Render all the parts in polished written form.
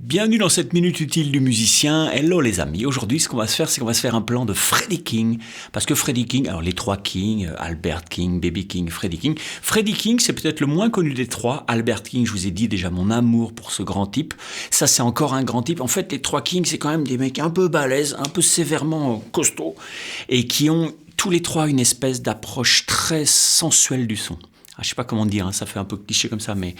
Bienvenue dans cette minute utile du musicien. Hello les amis. Aujourd'hui, ce qu'on va se faire, c'est qu'on va se faire un plan de Freddie King. Parce que Freddie King, alors les trois King, Albert King, Baby King, Freddie King. Freddie King, c'est peut-être le moins connu des trois. Albert King, je vous ai dit déjà mon amour pour ce grand type. Ça, c'est encore un grand type. En fait, les trois King, c'est quand même des mecs un peu balèzes, un peu sévèrement costauds. Et qui ont tous les trois une espèce d'approche très sensuelle du son. Je sais pas comment dire, hein, ça fait un peu cliché comme ça, mais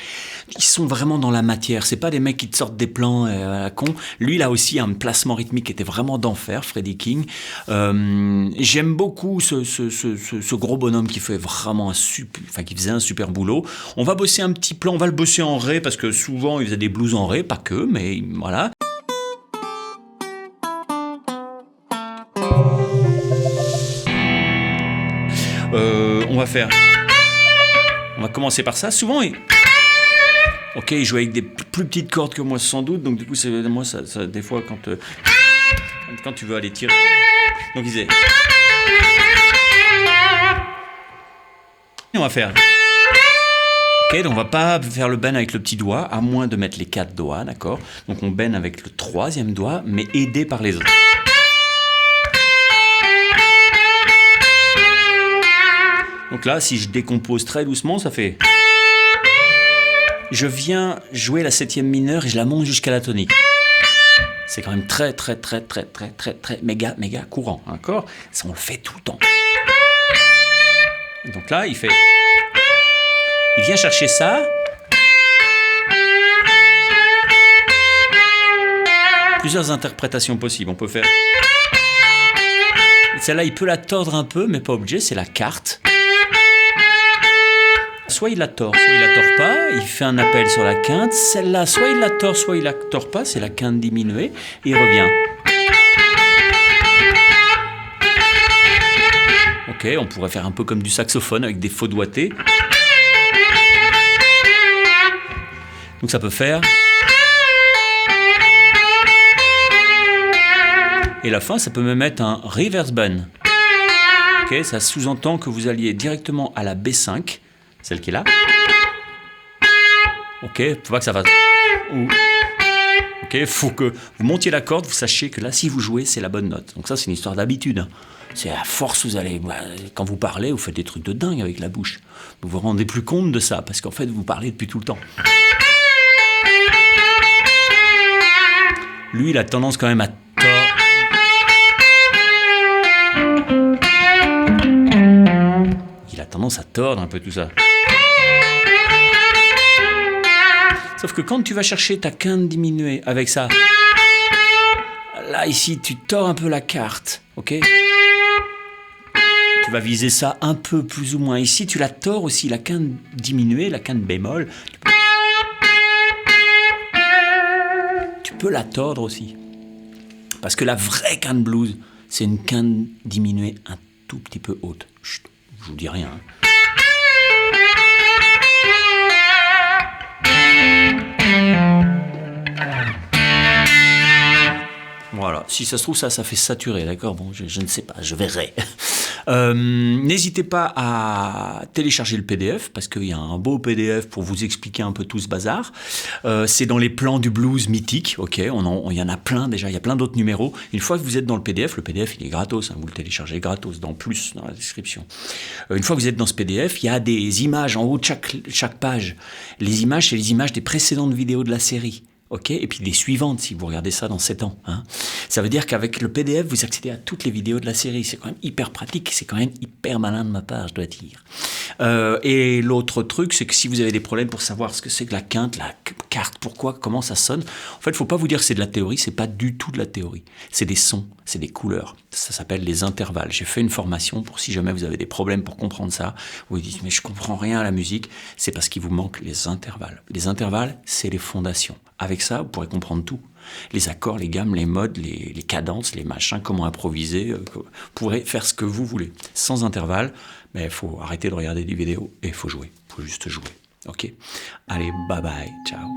ils sont vraiment dans la matière. C'est pas des mecs qui te sortent des plans à la con. Lui, il a aussi un placement rythmique qui était vraiment d'enfer, Freddie King. J'aime beaucoup ce gros bonhomme qui fait vraiment qui faisait un super boulot. On va bosser un petit plan, on va le bosser en ré parce que souvent il faisait des blues en ré, pas que, mais voilà. On va commencer par ça. Souvent, il jouait avec des plus petites cordes que moi sans doute, donc du coup, moi, ça des fois, quand tu veux aller tirer, donc il disait. On va faire. Ok, donc on va pas faire le bend avec le petit doigt, à moins de mettre les 4 doigts, d'accord. Donc on bend avec le 3e doigt, mais aidé par les autres. Donc là, si je décompose très doucement, ça fait... Je viens jouer la 7e mineure et je la monte jusqu'à la tonique. C'est quand même très méga courant, d'accord ? Ça, on le fait tout le temps. Donc là, il vient chercher ça. Plusieurs interprétations possibles. On peut faire... Celle-là, il peut la tordre un peu, mais pas obligé, c'est la quarte. Soit il la tord, soit il la tord pas, il fait un appel sur la quinte. Celle-là, soit il la tord, soit il la tord pas, c'est la quinte diminuée, et il revient. Ok, on pourrait faire un peu comme du saxophone avec des faux doigtés. Donc ça peut faire... Et la fin, ça peut me mettre un reverse bend. Ok, ça sous-entend que vous alliez directement à la B5, celle qui est là. Ok, faut pas que ça fasse. Ok, faut que vous montiez la corde, vous sachiez que là, si vous jouez, c'est la bonne note. Donc ça, c'est une histoire d'habitude. C'est à force, quand vous parlez, vous faites des trucs de dingue avec la bouche. Vous vous rendez plus compte de ça, parce qu'en fait, vous parlez depuis tout le temps. Lui, il a tendance quand même à tordre. Il a tendance à tordre un peu tout ça. Sauf que quand tu vas chercher ta quinte diminuée avec ça, là ici tu tords un peu la quarte, ok ? Tu vas viser ça un peu plus ou moins. Ici tu la tords aussi, la quinte diminuée, la quinte bémol. Tu peux la tordre aussi. Parce que la vraie quinte blues, c'est une quinte diminuée un tout petit peu haute. Chut, je vous dis rien. Voilà, si ça se trouve, ça fait saturer, d'accord ? Bon, je ne sais pas, je verrai. N'hésitez pas à télécharger le PDF, parce qu'il y a un beau PDF pour vous expliquer un peu tout ce bazar. C'est dans les plans du blues mythique, ok ? Il y en a plein déjà, il y a plein d'autres numéros. Une fois que vous êtes dans le PDF il est gratos, vous le téléchargez gratos, dans la description. Une fois que vous êtes dans ce PDF, il y a des images en haut de chaque page. Les images, c'est les images des précédentes vidéos de la série. Ok, et puis les suivantes si vous regardez ça dans 7 ans. Ça veut dire qu'avec le PDF, vous accédez à toutes les vidéos de la série. C'est quand même hyper pratique, c'est quand même hyper malin de ma part, je dois dire. Et l'autre truc, c'est que si vous avez des problèmes pour savoir ce que c'est que la quinte, la carte, pourquoi, comment ça sonne, en fait, il ne faut pas vous dire que c'est de la théorie, c'est pas du tout de la théorie. C'est des sons, c'est des couleurs. Ça s'appelle les intervalles. J'ai fait une formation pour si jamais vous avez des problèmes pour comprendre ça, vous dites mais je comprends rien à la musique, c'est parce qu'il vous manque les intervalles. Les intervalles, c'est les fondations. Avec ça, vous pourrez comprendre tout. Les accords, les gammes, les modes, les cadences, les machins, comment improviser. Vous pourrez faire ce que vous voulez. Sans intervalle, mais il faut arrêter de regarder des vidéos et il faut jouer. Il faut juste jouer. Ok ? Allez, bye bye, ciao.